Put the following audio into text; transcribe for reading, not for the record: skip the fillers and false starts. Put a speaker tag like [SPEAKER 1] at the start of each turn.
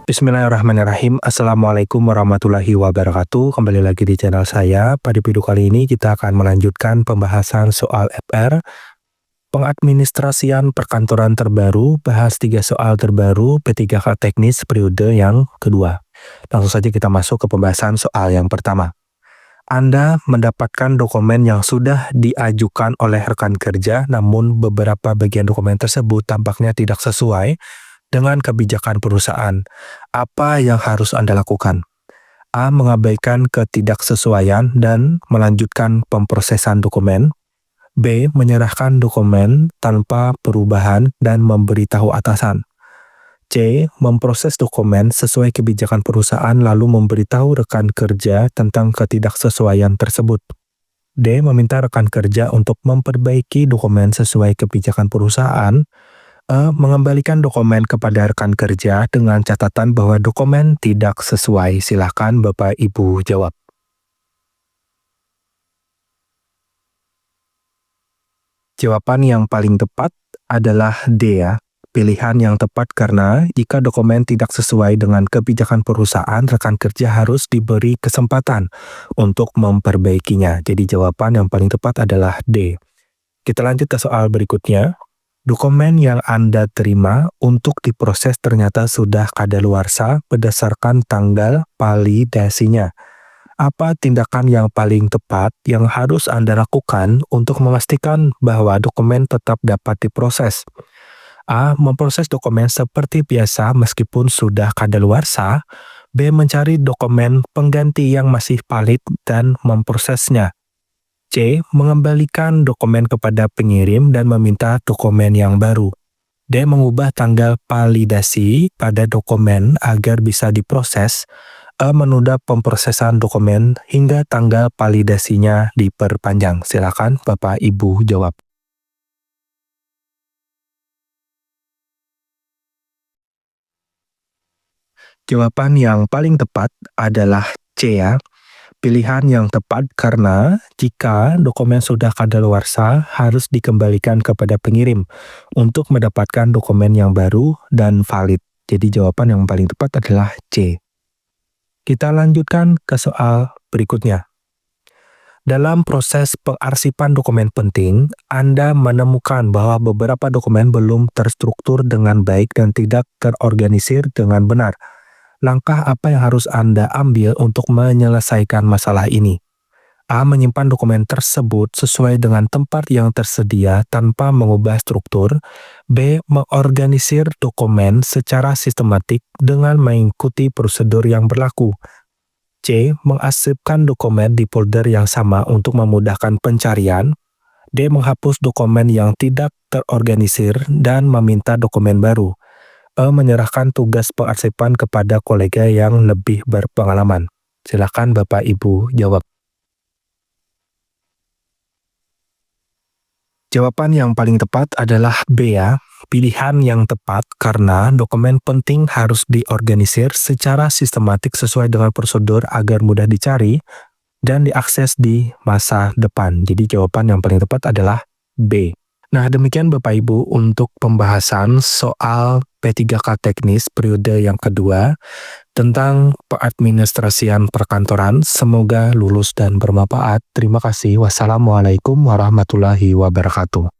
[SPEAKER 1] Bismillahirrahmanirrahim. Assalamualaikum warahmatullahi wabarakatuh. Kembali lagi di channel saya. Pada video kali ini kita akan melanjutkan pembahasan soal FR, pengadministrasian perkantoran terbaru, bahas 3 soal terbaru P3K teknis periode yang kedua. Langsung saja kita masuk ke pembahasan soal yang pertama. Anda mendapatkan dokumen yang sudah diajukan oleh rekan kerja, namun beberapa bagian dokumen tersebut tampaknya tidak sesuai dengan kebijakan perusahaan. Apa yang harus Anda lakukan? A. Mengabaikan ketidaksesuaian dan melanjutkan pemrosesan dokumen. B. Menyerahkan dokumen tanpa perubahan dan memberitahu atasan. C. Memproses dokumen sesuai kebijakan perusahaan lalu memberitahu rekan kerja tentang ketidaksesuaian tersebut. D. Meminta rekan kerja untuk memperbaiki dokumen sesuai kebijakan perusahaan. E. Mengembalikan dokumen kepada rekan kerja dengan catatan bahwa dokumen tidak sesuai. Silakan Bapak Ibu jawab. Jawaban yang paling tepat adalah D ya. Pilihan yang tepat karena jika dokumen tidak sesuai dengan kebijakan perusahaan, rekan kerja harus diberi kesempatan untuk memperbaikinya. Jadi jawaban yang paling tepat adalah D. Kita lanjut ke soal berikutnya. Dokumen yang Anda terima untuk diproses ternyata sudah kadaluarsa berdasarkan tanggal validasinya. Apa tindakan yang paling tepat yang harus Anda lakukan untuk memastikan bahwa dokumen tetap dapat diproses? A. Memproses dokumen seperti biasa meskipun sudah kadaluarsa. B. Mencari dokumen pengganti yang masih valid dan memprosesnya. C. Mengembalikan dokumen kepada pengirim dan meminta dokumen yang baru. D. Mengubah tanggal validasi pada dokumen agar bisa diproses. E. Menunda pemrosesan dokumen hingga tanggal validasinya diperpanjang. Silakan Bapak Ibu jawab. Jawaban yang paling tepat adalah C ya. Pilihan yang tepat karena jika dokumen sudah kadaluarsa harus dikembalikan kepada pengirim untuk mendapatkan dokumen yang baru dan valid. Jadi jawaban yang paling tepat adalah C. Kita lanjutkan ke soal berikutnya. Dalam proses pengarsipan dokumen penting, Anda menemukan bahwa beberapa dokumen belum terstruktur dengan baik dan tidak terorganisir dengan benar. Langkah apa yang harus Anda ambil untuk menyelesaikan masalah ini? A. Menyimpan dokumen tersebut sesuai dengan tempat yang tersedia tanpa mengubah struktur. B. Mengorganisir dokumen secara sistematik dengan mengikuti prosedur yang berlaku. C. Mengarsipkan dokumen di folder yang sama untuk memudahkan pencarian. D. Menghapus dokumen yang tidak terorganisir dan meminta dokumen baru. E. Menyerahkan tugas pengarsipan kepada kolega yang lebih berpengalaman. Silakan Bapak Ibu jawab. Jawaban yang paling tepat adalah B ya. Pilihan yang tepat karena dokumen penting harus diorganisir secara sistematik sesuai dengan prosedur agar mudah dicari dan diakses di masa depan. Jadi jawaban yang paling tepat adalah B. Nah, demikian Bapak Ibu untuk pembahasan soal P3K teknis periode yang kedua tentang pengadministrasian perkantoran. Semoga lulus dan bermanfaat. Terima kasih. Wassalamualaikum warahmatullahi wabarakatuh.